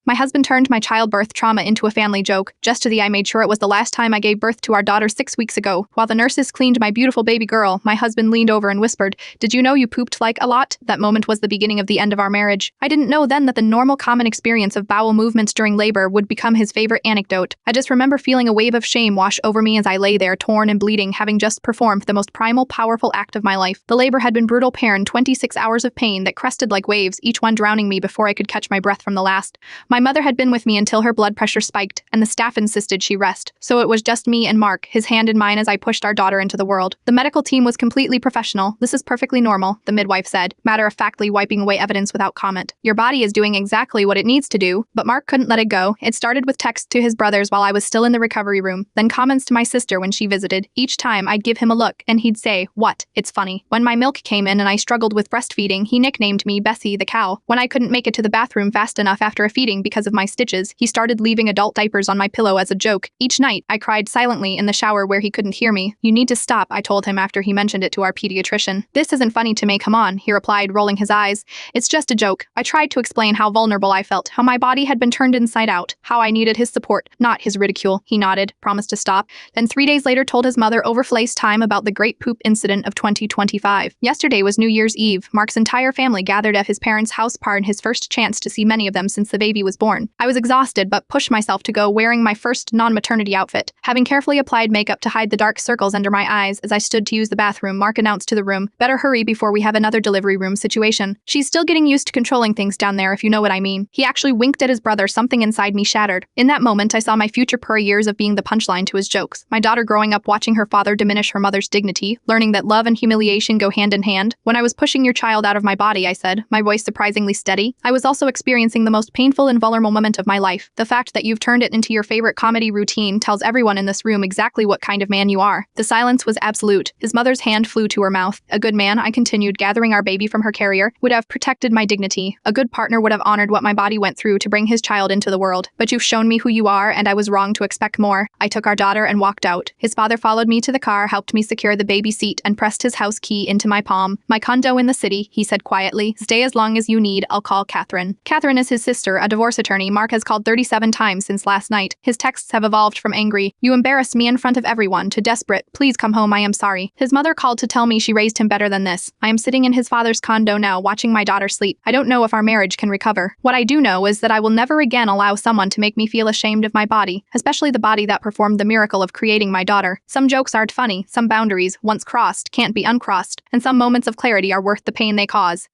My husband turned my childbirth trauma into a family joke, just as I made sure it was the last time I gave birth to our daughter 6 weeks ago. While the nurses cleaned my beautiful baby girl, my husband leaned over and whispered, "Did you know you pooped like a lot?" That moment was the beginning of the end of our marriage. I didn't know then that the normal common experience of bowel movements during labor would become his favorite anecdote. I just remember feeling a wave of shame wash over me as I lay there, torn and bleeding, having just performed the most primal, powerful act of my life. The labor had been brutal, 26 hours of pain that crested like waves, each one drowning me before I could catch my breath from the last. My mother had been with me until her blood pressure spiked, and the staff insisted she rest. So it was just me and Mark, his hand in mine as I pushed our daughter into the world. The medical team was completely professional. "This is perfectly normal," the midwife said, matter-of-factly wiping away evidence without comment. "Your body is doing exactly what it needs to do." But Mark couldn't let it go. It started with texts to his brothers while I was still in the recovery room, then comments to my sister when she visited. Each time I'd give him a look, and he'd say, "What? It's funny." When my milk came in and I struggled with breastfeeding, he nicknamed me Bessie the cow. When I couldn't make it to the bathroom fast enough after a feeding because of my stitches, he started leaving adult diapers on my pillow as a joke. Each night, I cried silently in the shower where he couldn't hear me. "You need to stop," I told him after he mentioned it to our pediatrician. "This isn't funny to me, come on," he replied, rolling his eyes. "It's just a joke." I tried to explain how vulnerable I felt, how my body had been turned inside out, how I needed his support, not his ridicule. He nodded, promised to stop, then 3 days later told his mother over FaceTime about the great poop incident of 2025. Yesterday was New Year's Eve. Mark's entire family gathered at his parents' house party, his first chance to see many of them since the baby was born. I was exhausted but pushed myself to go, wearing my first non-maternity outfit. Having carefully applied makeup to hide the dark circles under my eyes as I stood to use the bathroom, Mark announced to the room, "Better hurry before we have another delivery room situation. She's still getting used to controlling things down there, if you know what I mean." He actually winked at his brother. Something inside me shattered. In that moment, I saw my future years of being the punchline to his jokes. My daughter growing up watching her father diminish her mother's dignity, learning that love and humiliation go hand in hand. "When I was pushing your child out of my body," I said, my voice surprisingly steady, "I was also experiencing the most painful and vulnerable moment of my life. The fact that you've turned it into your favorite comedy routine tells everyone in this room exactly what kind of man you are." The silence was absolute. His mother's hand flew to her mouth. "A good man," I continued, gathering our baby from her carrier, "would have protected my dignity. A good partner would have honored what my body went through to bring his child into the world. But you've shown me who you are, and I was wrong to expect more." I took our daughter and walked out. His father followed me to the car, helped me secure the baby seat, and pressed his house key into my palm. "My condo in the city," he said quietly. "Stay as long as you need. I'll call Catherine." Catherine is his sister, a divorce attorney Mark has called 37 times since last night. His texts have evolved from angry, "You embarrassed me in front of everyone," to desperate, "Please come home, I am sorry." His mother called to tell me she raised him better than this. I am sitting in his father's condo now, watching my daughter sleep. I don't know if our marriage can recover. What I do know is that I will never again allow someone to make me feel ashamed of my body, especially the body that performed the miracle of creating my daughter. Some jokes aren't funny, some boundaries, once crossed, can't be uncrossed, and some moments of clarity are worth the pain they cause.